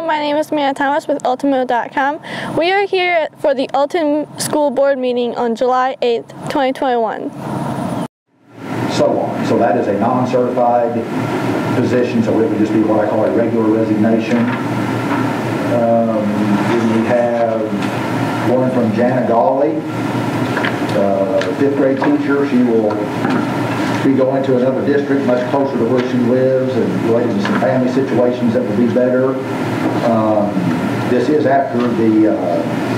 Hello, my name is Mia Thomas with AltonMo.com. We are here for the Alton School Board meeting on July 8th, 2021. So on. So that is a non-certified position, so it would just be what I call a regular resignation. Then we have one from Jana Gawley, fifth grade teacher. She will be going to another district much closer to where she lives and related to some family situations that will be better. This is after the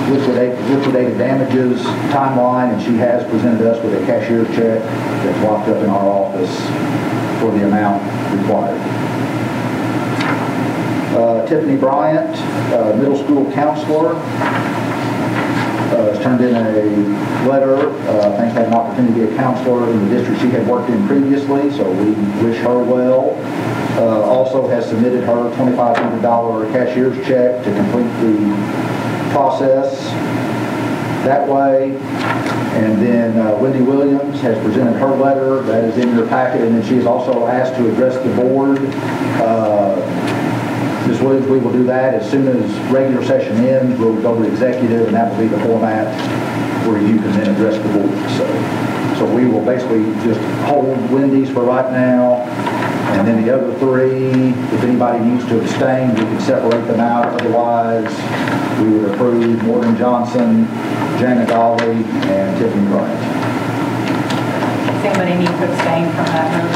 liquidated damages timeline, and she has presented us with a cashier's check that's locked up in our office for the amount required. Tiffany Bryant, middle school counselor, has turned in a letter. I think had an opportunity to be a counselor in the district she had worked in previously, so we wish her well. Also has submitted her $2,500 cashier's check to complete the process that way. And then Wendy Williams has presented her letter. That is in your packet, and then she is also asked to address the board. Ms. Williams, we will do that as soon as regular session ends. We'll go to executive, and that will be the format where you can then address the board. So we will basically just hold Wendy's for right now, and then the other three, if anybody needs to abstain, we can separate them out. Otherwise, we would approve Morgan Johnson, Jana Gawley, and Tiffany Bryant. Does anybody need to abstain from that move?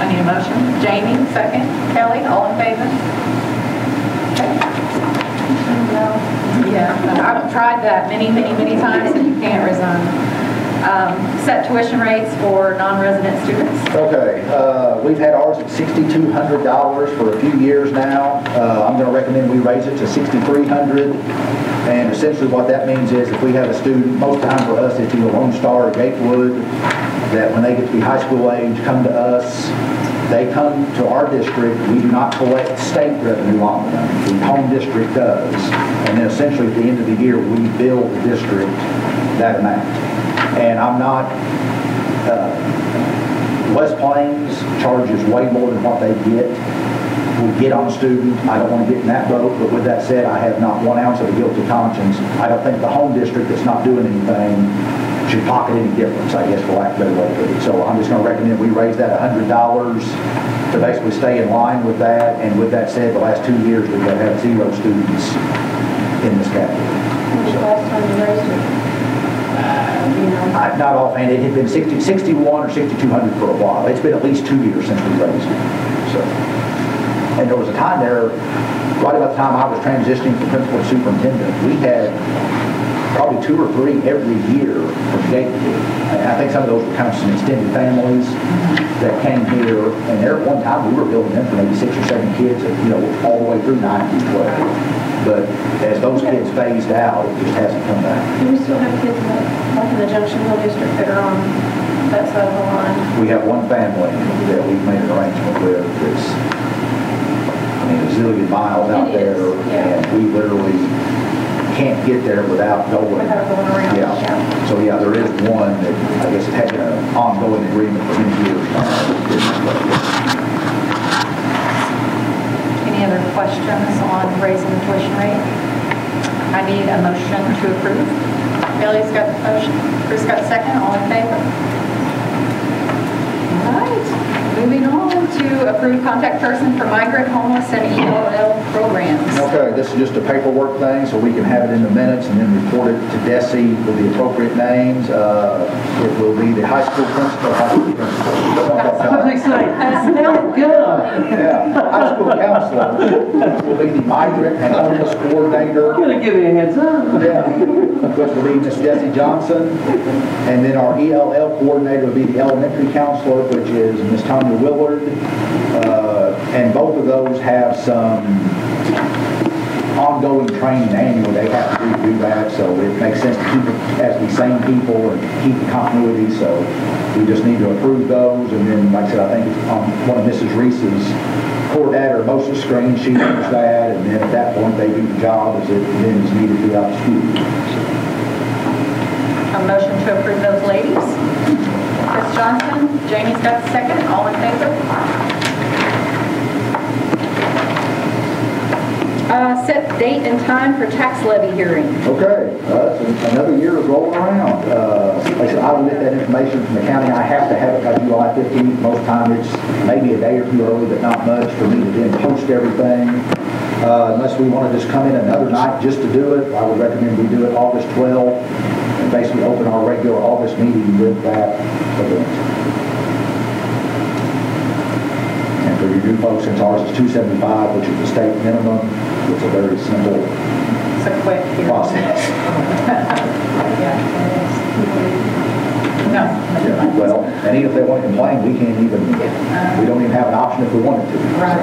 I need a motion. Jamie, second. Kelly, all in favor? Okay. No. Yeah, I've tried that many times, and you can't resign. Set tuition rates for non-resident students. Okay, we've had ours at $6,200 for a few years now. I'm going to recommend we raise it to $6,300. And essentially what that means is if we have a student, most of the time for us it's either Lone Star or Gatewood, that when they get to be high school age, come to us. They come to our district. We do not collect state revenue on them. The home district does. And then essentially at the end of the year, we bill the district that amount. And I'm not, West Plains charges way more than what they get on a student. I don't want to get in that boat, but with that said, I have not 1 ounce of a guilty conscience. I don't think the home district that's not doing anything should pocket any difference, I guess, for lack of a better way to put it. So I'm just going to recommend we raise that $100 to basically stay in line with that. And with that said, the last 2 years we've had 0 students in this category. When was the last time you raised it? Not offhand. It had been 61 or 6,200 for a while. It's been at least 2 years since we raised it. So, and there was a time there, right about the time I was transitioning from principal to superintendent, we had probably 2 or 3 every year from Gatewood. And I think some of those were kind of some extended families that came here. And there at one time we were building them for maybe 6 or 7 kids, all the way through 9 through 12. But as those kids phased out, it just hasn't come back. Do we still have kids like in the Junctionville district that are on that side of the line? We have one family that we've made an arrangement with that's, a zillion miles out there, and we literally can't get there without going. Without going around. Yeah. So yeah, there is one that I guess has had an ongoing agreement for many years now. Any other questions on raising the tuition rate? I need a motion to approve. Kelly's got the motion. Chris got the second. All in favor? All right. Moving on to approve contact person for migrant, homeless, and ELL programs. Okay, this is just a paperwork thing, so we can have it in the minutes and then report it to Desi with the appropriate names. It will be the high school principal. High school counselor will be the migrant and homeless coordinator. You're going to give me a heads up. Yeah, which will be Miss Desi Johnson. And then our ELL coordinator will be the elementary counselor, which is Miss Tanya Willard. And both of those have some ongoing training annually they have to do that, so it makes sense to keep it as the same people and keep the continuity, so we just need to approve those. And then, like I said, I think it's on one of Mrs. Reese's core data or most of the screen, she knows that, and then at that point they do the job as it then is needed throughout the school. A motion to approve those ladies. Chris Johnson, Jamie's got the second. All in favor? Set date and time for tax levy hearing. Okay, another year is rolling around. Like I said, I will get that information from the county. I have to have it by July 15th. Most time it's maybe a day or two early, but not much for me to then post everything. Unless we want to just come in another night just to do it, I would recommend we do it August 12th and basically open our regular August meeting with that event. And for your new folks, since ours is $275, which is the state minimum, it's a very simple It's a quick hearing. process. Yeah. No. Yeah, well, and even if they want to complain, we can't even, we don't even have an option if we wanted to. Right.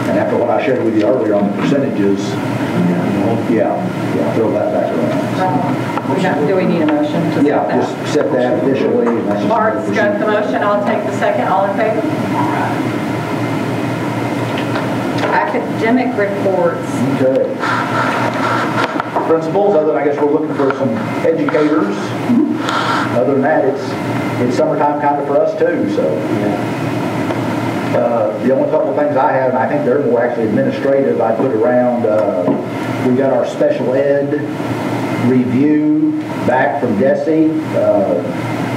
And after what I shared with you earlier on the percentages, yeah, throw that back around. Do we need a motion to set Yeah, that? just set that officially. And that's just Mark's got the motion, I'll take the second. All in favor? Academic reports. Okay. Principals, other than I guess we're looking for some educators. Other than that, it's summertime kind of for us too, so. The only couple of things I have, and I think they're more actually administrative, I put around, we got our special ed review back from DESE,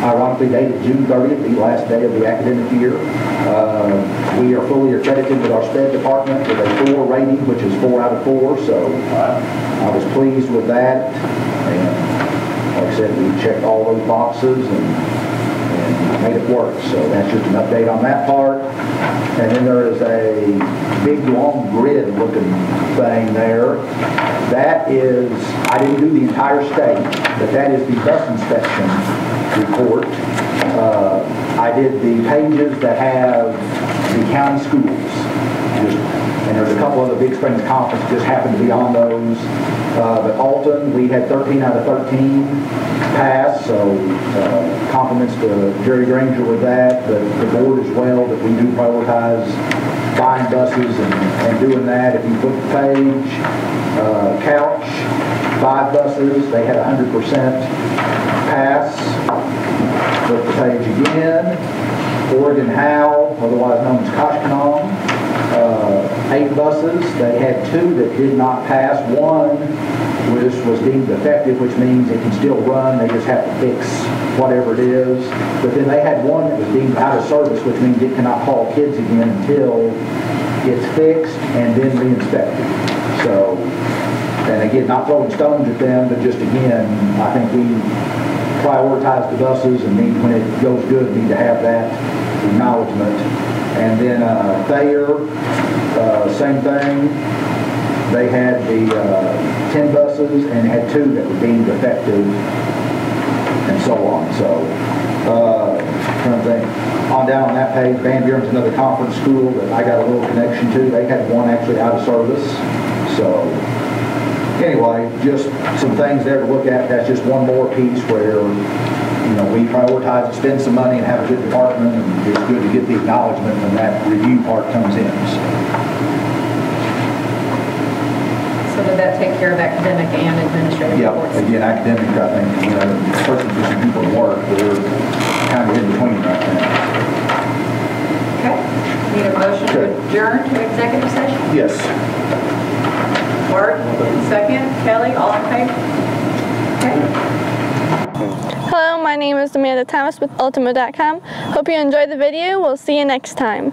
ironically dated June 30th, the last day of the academic year. We are fully accredited with our SPED department with a 4 rating, which is 4 out of 4, so I was pleased with that. And like I said, we checked all those boxes and made it work. So that's just an update on that part. And then there is a big long grid looking thing there. That is, I didn't do the entire state, but that is the bus inspection report. I did the pages that have the county schools. And there's a couple of the Big Springs Conference just happened to be on those. But Alton, we had 13 out of 13 pass, so compliments to Jerry Granger with that, but the board as well, that we do prioritize buying buses and doing that. If you flip the page, Couch, 5 buses, they had 100% pass. Flip the page again. Oregon Howe, otherwise known as Koshkonong, 8 buses. They had 2 that did not pass. One was deemed defective, which means it can still run. They just have to fix whatever it is. But then they had one that was deemed out of service, which means it cannot haul kids again until it's fixed and then re-inspected. So, and again, not throwing stones at them, but just again, I think we prioritize the buses and need, when it goes good, need to have that acknowledgement. And then Thayer, same thing. They had the 10 buses and had 2 that were deemed defective and so on. So, trying to think. On down on that page, Van Buren's another conference school that I got a little connection to. They had one actually out of service. So, anyway, just some things there to look at. That's just one more piece where, you know, we prioritize to spend some money and have a good department, and it's good to get the acknowledgement when that review part comes in. So did that take care of academic and administrative reports? Yeah, again, academic, I think, you know, searching for some people to work, we're kind of in between right now. Okay. Need a motion to adjourn to executive session? Yes. Mark, second. Kelly, all in favor? Okay. Hello, my name is Amanda Thomas with AltonMo.com. Hope you enjoyed the video. We'll see you next time.